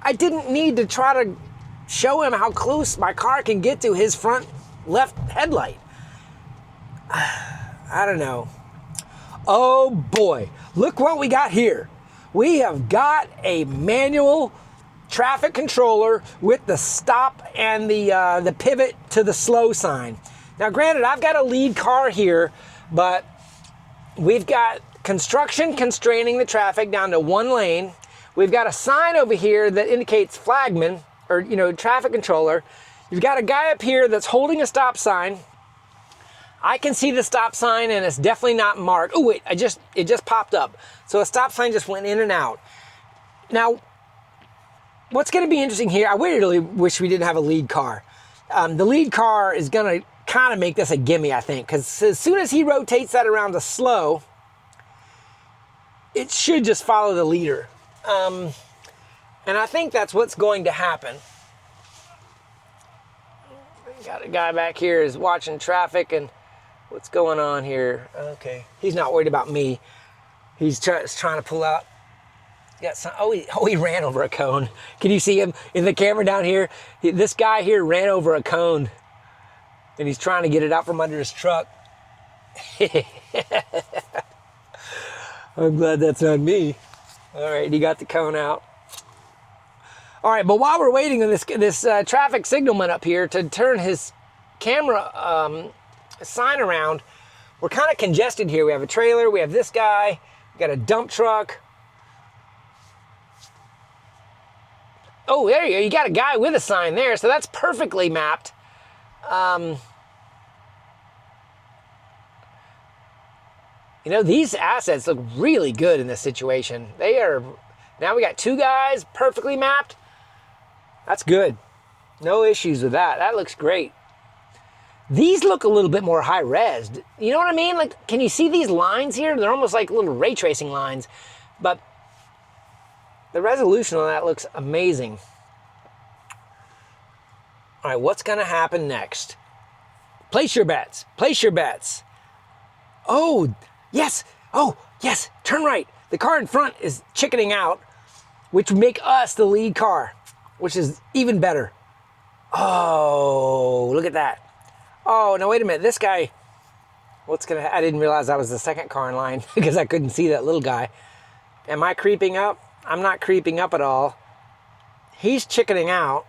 I didn't need to try to show him how close my car can get to his front left headlight. I don't know. Oh boy, look what we got here. We have got a manual traffic controller with the stop and the pivot to the slow sign. Now granted, I've got a lead car here, but we've got construction constraining the traffic down to one lane. We've got a sign over here that indicates flagman, or traffic controller. You've got a guy up here that's holding a stop sign. I can see the stop sign, and it's definitely not marked. Oh wait, it just popped up. So a stop sign just went in and out. Now, what's going to be interesting here, I really wish we didn't have a lead car. The lead car is going to kind of make this a gimme, I think, because as soon as he rotates that around to slow, it should just follow the leader. And I think that's what's going to happen. Got a guy back here is watching traffic, and what's going on here? Okay, he's not worried about me. He's trying to pull out. Got some. Oh, he ran over a cone. Can you see him in the camera down here? This guy here ran over a cone, and he's trying to get it out from under his truck. I'm glad that's not me. All right, he got the cone out. All right, but while we're waiting on this traffic signalman up here to turn his camera sign around, we're kind of congested here. We have a trailer, we have this guy, we got a dump truck. Oh, there you go. You got a guy with a sign there, so that's perfectly mapped. These assets look really good in this situation. They are. Now we got two guys perfectly mapped. That's good. No issues with that. That looks great. These look a little bit more high res. You know what I mean? Like, can you see these lines here? They're almost like little ray tracing lines, but the resolution on that looks amazing. All right, what's going to happen next? Place your bets. Place your bets. Oh, yes. Oh, yes. Turn right. The car in front is chickening out, which would make us the lead car, which is even better. Oh, look at that. Oh, no, wait a minute. This guy, I didn't realize that was the second car in line because I couldn't see that little guy. Am I creeping up? I'm not creeping up at all. He's chickening out.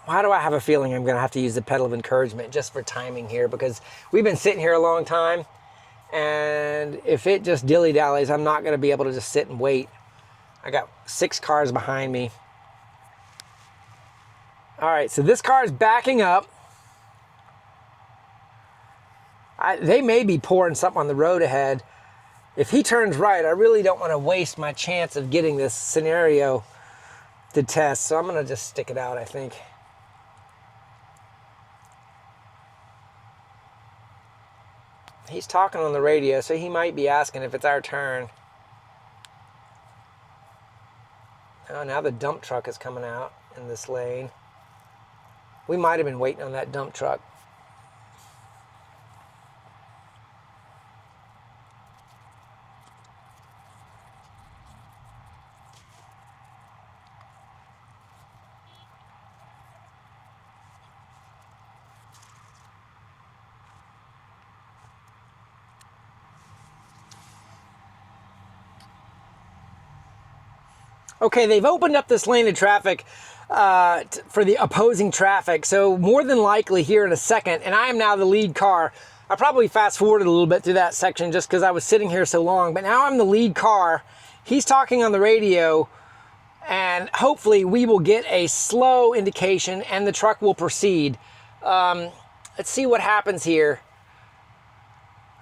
Why do I have a feeling I'm going to have to use the pedal of encouragement just for timing here? Because we've been sitting here a long time, and if it just dilly-dallies, I'm not going to be able to just sit and wait. I got 6 cars behind me. All right, so this car is backing up. They may be pouring something on the road ahead. If he turns right, I really don't want to waste my chance of getting this scenario to test, so I'm going to just stick it out, I think. He's talking on the radio, so he might be asking if it's our turn. Oh, now the dump truck is coming out in this lane. We might have been waiting on that dump truck. Okay, they've opened up this lane of traffic for the opposing traffic. So more than likely here in a second, and I am now the lead car, I probably fast forwarded a little bit through that section just because I was sitting here so long, but now I'm the lead car. He's talking on the radio, and hopefully we will get a slow indication and the truck will proceed. Let's see what happens here.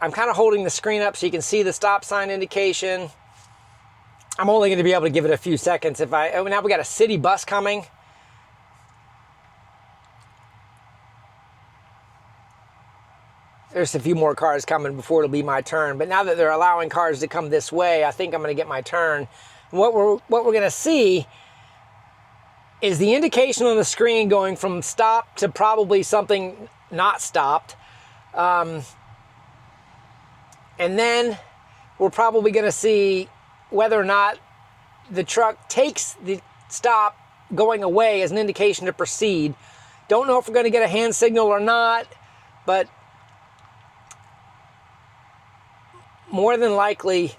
I'm kind of holding the screen up so you can see the stop sign indication. I'm only going to be able to give it a few seconds if I... Oh, now we got a city bus coming. There's a few more cars coming before it'll be my turn. But now that they're allowing cars to come this way, I think I'm going to get my turn. And what we're going to see is the indication on the screen going from stop to probably something not stopped. And then we're probably going to see whether or not the truck takes the stop going away as an indication to proceed. Don't know if we're going to get a hand signal or not, but more than likely,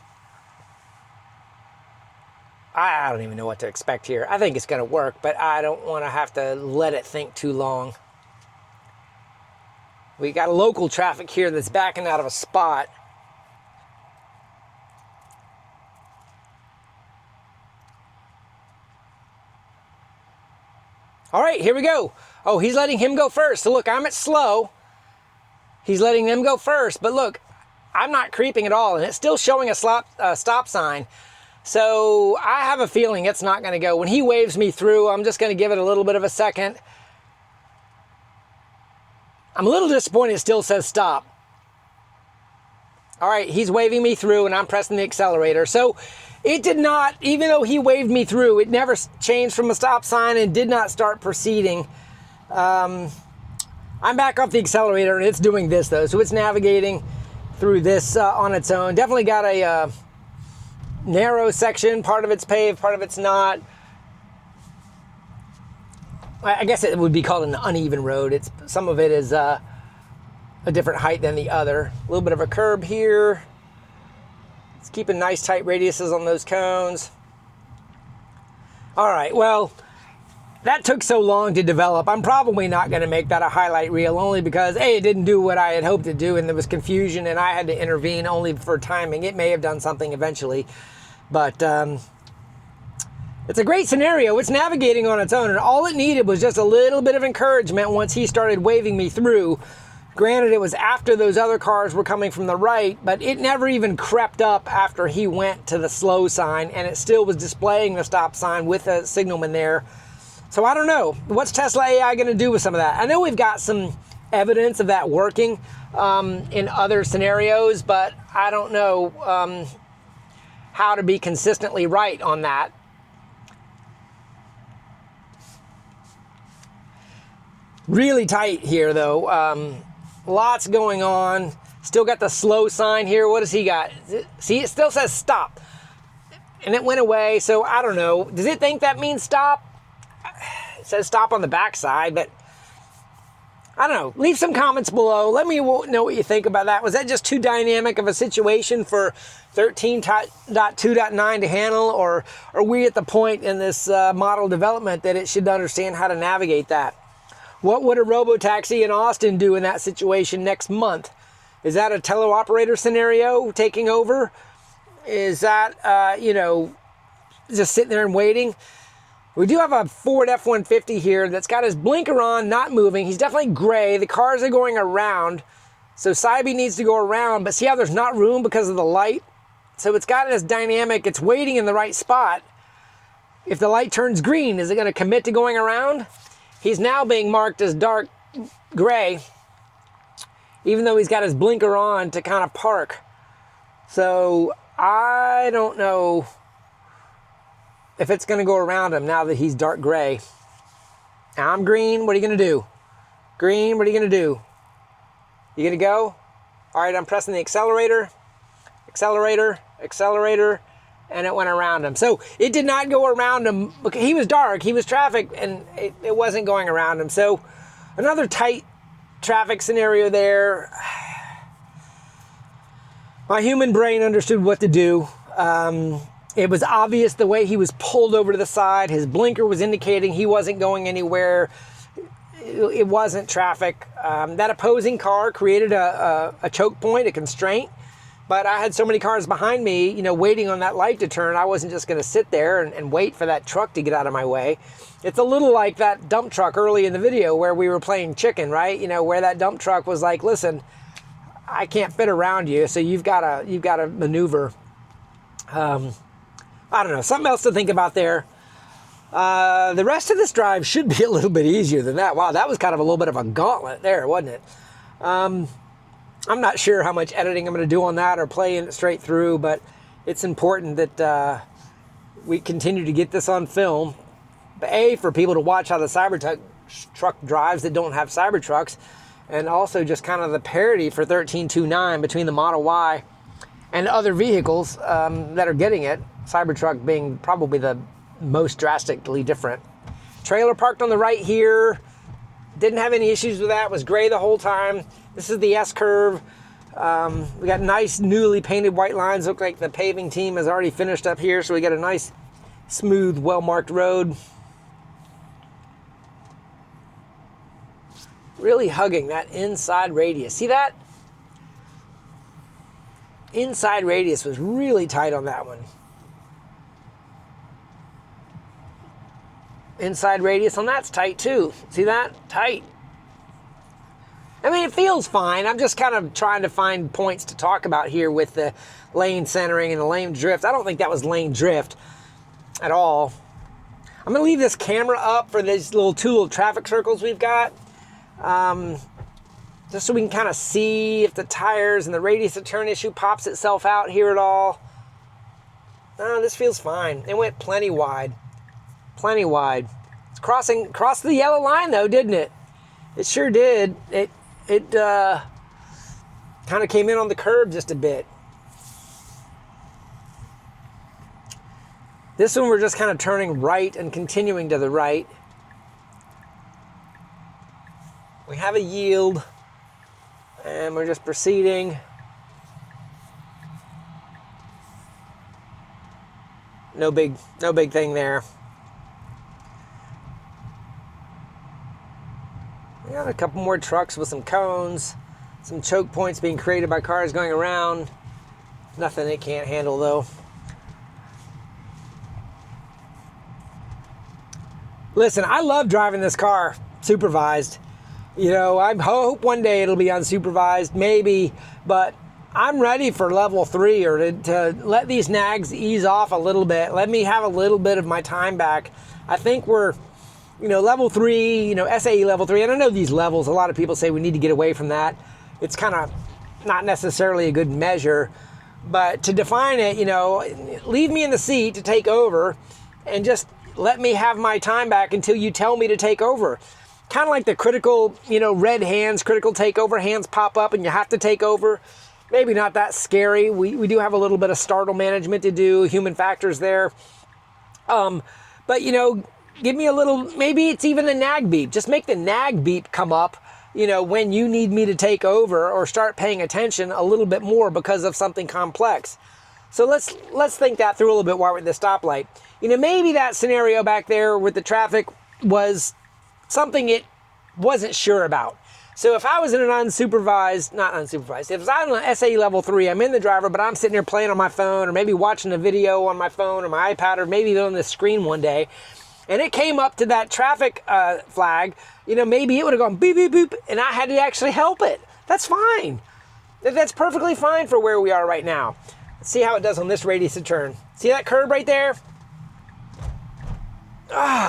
I don't even know what to expect here. I think it's going to work, but I don't want to have to let it think too long. We got local traffic here that's backing out of a spot. All right, here we go. Oh, he's letting him go first. So look, I'm at slow. He's letting them go first, but look, I'm not creeping at all, and it's still showing a stop sign. So I have a feeling it's not going to go. When he waves me through, I'm just going to give it a little bit of a second. I'm a little disappointed it still says stop. All right, he's waving me through, and I'm pressing the accelerator. So it did not, even though he waved me through, it never changed from a stop sign and did not start proceeding. I'm back off the accelerator, and it's doing this, though. So it's navigating through this on its own. Definitely got a narrow section. Part of it's paved, part of it's not. I guess it would be called an uneven road. Some of it is a different height than the other. A little bit of a curb here. It's keeping nice tight radiuses on those cones. All right, well, that took so long to develop. I'm probably not going to make that a highlight reel, only because A, it didn't do what I had hoped to do, and there was confusion, and I had to intervene only for timing. It may have done something eventually, but it's a great scenario. It's navigating on its own, and all it needed was just a little bit of encouragement once he started waving me through. Granted, it was after those other cars were coming from the right, but it never even crept up after he went to the slow sign, and it still was displaying the stop sign with a signalman there. So I don't know. What's Tesla AI going to do with some of that? I know we've got some evidence of that working in other scenarios, but I don't know how to be consistently right on that. Really tight here, though. Lots going on. Still got the slow sign here. What does he got? See, it still says stop. And it went away, so I don't know. Does it think that means stop? It says stop on the backside, but I don't know. Leave some comments below. Let me know what you think about that. Was that just too dynamic of a situation for 13.2.9 to handle, or are we at the point in this model development that it should understand how to navigate that? What would a robotaxi in Austin do in that situation next month? Is that a teleoperator scenario taking over? Is that, just sitting there and waiting? We do have a Ford F-150 here that's got his blinker on, not moving. He's definitely gray. The cars are going around. So Cybe needs to go around, but see how there's not room because of the light? So it's got this dynamic. It's waiting in the right spot. If the light turns green, is it going to commit to going around? He's now being marked as dark gray, even though he's got his blinker on to kind of park. So I don't know if it's going to go around him now that he's dark gray. Now I'm green. What are you going to do? Green, what are you going to do? You going to go? All right, I'm pressing the accelerator, accelerator, accelerator, and it went around him. So it did not go around him. He was dark, he was traffic, and it wasn't going around him. So another tight traffic scenario there. My human brain understood what to do. It was obvious the way he was pulled over to the side. His blinker was indicating he wasn't going anywhere. it wasn't traffic. That opposing car created a choke point, a constraint. But I had so many cars behind me, you know, waiting on that light to turn. I wasn't just going to sit there and wait for that truck to get out of my way. It's a little like that dump truck early in the video where we were playing chicken, right? You know, where that dump truck was like, listen, I can't fit around you, so you've got to maneuver. I don't know, something else to think about there. The rest of this drive should be a little bit easier than that. Wow, that was kind of a little bit of a gauntlet there, wasn't it? I'm not sure how much editing I'm going to do on that or playing it straight through, but it's important that we continue to get this on film. A, for people to watch how the Cybertruck drives that don't have Cybertrucks, and also just kind of the parity for 13.2.9 between the Model Y and other vehicles that are getting it, Cybertruck being probably the most drastically different. Trailer parked on the right here. Didn't have any issues with that. Was gray the whole time. This is the S-curve. We got nice newly painted white lines. Look like the paving team has already finished up here, so we got a nice, smooth, well-marked road. Really hugging that inside radius. See that? Inside radius was really tight on that one. Inside radius on that's tight too. See that? Tight. I mean, it feels fine. I'm just kind of trying to find points to talk about here with the lane centering and the lane drift. I don't think that was lane drift at all. I'm going to leave this camera up for these two little traffic circles we've got. Just so we can kind of see if the tires and the radius of turn issue pops itself out here at all. No, this feels fine. It went plenty wide. Plenty wide. It's crossed the yellow line though, didn't it? It sure did. It kind of came in on the curb just a bit. This one we're just kind of turning right and continuing to the right. We have a yield and we're just proceeding. No big thing there. We got a couple more trucks with some cones, some choke points being created by cars going around. Nothing it can't handle though. Listen, I love driving this car supervised. You know, I hope one day it'll be unsupervised, maybe, but I'm ready for level 3 or to let these nags ease off a little bit. Let me have a little bit of my time back. I think we're, you know, level 3, you know, SAE level 3. And I know these levels, a lot of people say we need to get away from that. It's kind of not necessarily a good measure, but to define it, you know, leave me in the seat to take over and just let me have my time back until you tell me to take over. Kind of like the critical, you know, red hands, critical takeover, hands pop up and you have to take over. Maybe not that scary. We do have a little bit of startle management to do, human factors there. But, you know, give me a little, maybe it's even the nag beep. Just make the nag beep come up, you know, when you need me to take over or start paying attention a little bit more because of something complex. So let's think that through a little bit while we're at the stoplight. You know, maybe that scenario back there with the traffic was something it wasn't sure about. So if I was in an if I was on an SAE level 3, I'm in the driver, but I'm sitting here playing on my phone or maybe watching a video on my phone or my iPad or maybe even on the screen one day, and it came up to that traffic flag, you know, maybe it would have gone beep, beep, beep, and I had to actually help it. That's fine. That's perfectly fine for where we are right now. Let's see how it does on this radius of turn. See that curb right there?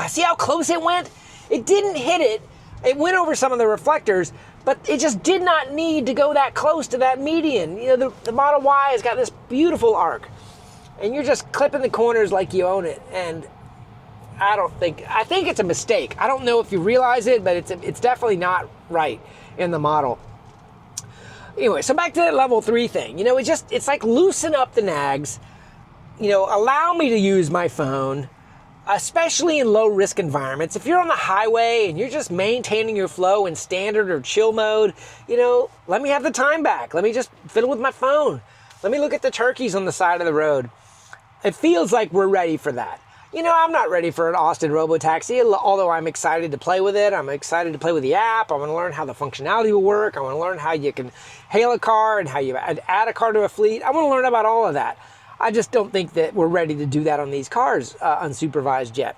See how close it went? It didn't hit it. It went over some of the reflectors, but it just did not need to go that close to that median. You know, the Model Y has got this beautiful arc, and you're just clipping the corners like you own it. And I think it's a mistake. I don't know if you realize it, but it's definitely not right in the model. Anyway, so back to that level 3 thing. You know, it's like loosen up the nags. You know, allow me to use my phone, especially in low risk environments. If you're on the highway and you're just maintaining your flow in standard or chill mode, you know, let me have the time back. Let me just fiddle with my phone. Let me look at the turkeys on the side of the road. It feels like we're ready for that. You know, I'm not ready for an Austin Robotaxi, although I'm excited to play with it. I'm excited to play with the app. I want to learn how the functionality will work. I want to learn how you can hail a car and how you add a car to a fleet. I want to learn about all of that. I just don't think that we're ready to do that on these cars unsupervised yet.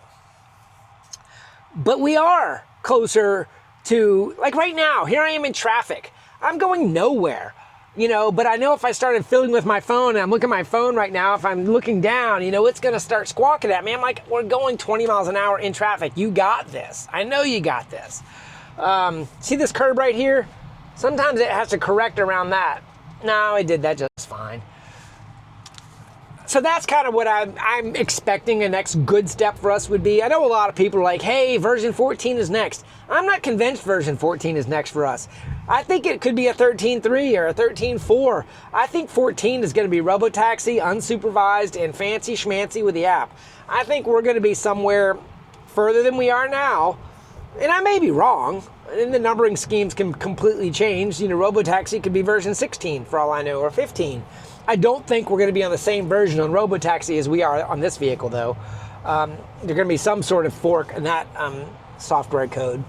But we are closer to, like right now, here I am in traffic. I'm going nowhere. You know, but I know if I started fiddling with my phone, and I'm looking at my phone right now, if I'm looking down, you know, it's going to start squawking at me. I'm like, we're going 20 miles an hour in traffic. You got this. I know you got this. See this curb right here? Sometimes it has to correct around that. No, it did that just fine. So that's kind of what I'm expecting a next good step for us would be. I know a lot of people are like, hey, version 14 is next. I'm not convinced version 14 is next for us. I think it could be a 13.3 or a 13.4. I think 14 is going to be Robotaxi, unsupervised, and fancy schmancy with the app. I think we're going to be somewhere further than we are now. And I may be wrong. And the numbering schemes can completely change. You know, Robotaxi could be version 16 for all I know, or 15. I don't think we're going to be on the same version on Robotaxi as we are on this vehicle, though. There's going to be some sort of fork in that software code.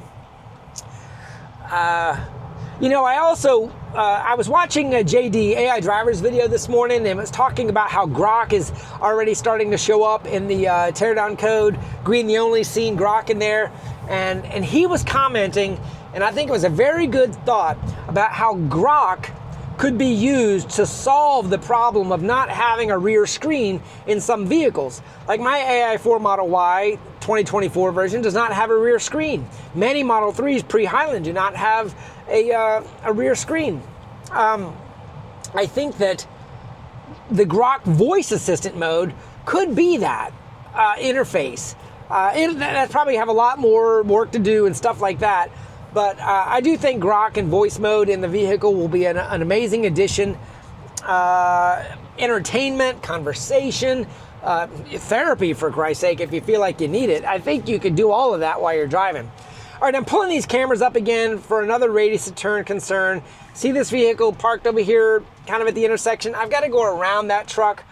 You know, I was watching a JD AI drivers video this morning, and it was talking about how Grok is already starting to show up in the teardown code. Green the Only seen Grok in there, and he was commenting, and I think it was a very good thought about how Grok could be used to solve the problem of not having a rear screen in some vehicles. Like my AI4 Model Y 2024 version does not have a rear screen. Many Model 3s pre-Highland do not have a rear screen. I think that the Grok voice assistant mode could be that interface. That probably have a lot more work to do and stuff like that. But I do think Grok and voice mode in the vehicle will be an amazing addition. Entertainment, conversation, therapy, for Christ's sake, if you feel like you need it. I think you could do all of that while you're driving. All right, I'm pulling these cameras up again for another radius of turn concern. See this vehicle parked over here, kind of at the intersection. I've got to go around that truck.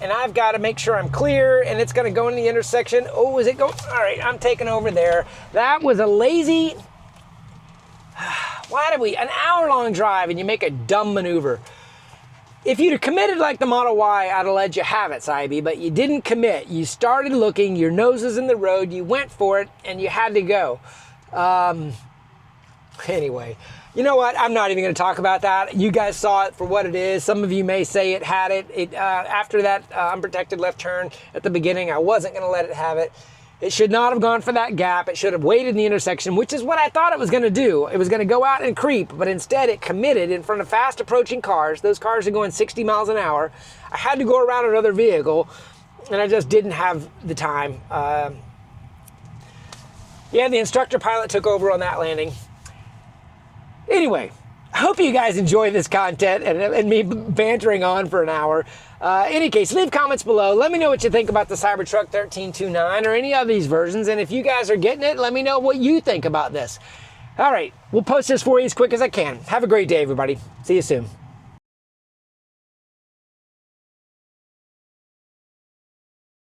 And I've got to make sure I'm clear, and it's going to go in the intersection. Oh, is it going? All right, I'm taking over there. That was a lazy, an hour-long drive, and you make a dumb maneuver. If you'd have committed like the Model Y, I'd have let you have it, Cybe, but you didn't commit. You started looking, your nose was in the road, you went for it, and you had to go. Anyway. You know what? I'm not even going to talk about that. You guys saw it for what it is. Some of you may say it had it. After that unprotected left turn at the beginning, I wasn't going to let it have it. It should not have gone for that gap. It should have waited in the intersection, which is what I thought it was going to do. It was going to go out and creep, but instead it committed in front of fast approaching cars. Those cars are going 60 miles an hour. I had to go around another vehicle, and I just didn't have the time. Yeah, the instructor pilot took over on that landing. Anyway, I hope you guys enjoy this content and me bantering on for an hour. Any case, leave comments below. Let me know what you think about the Cybertruck 13.2.9 or any of these versions. And if you guys are getting it, let me know what you think about this. All right, we'll post this for you as quick as I can. Have a great day, everybody. See you soon.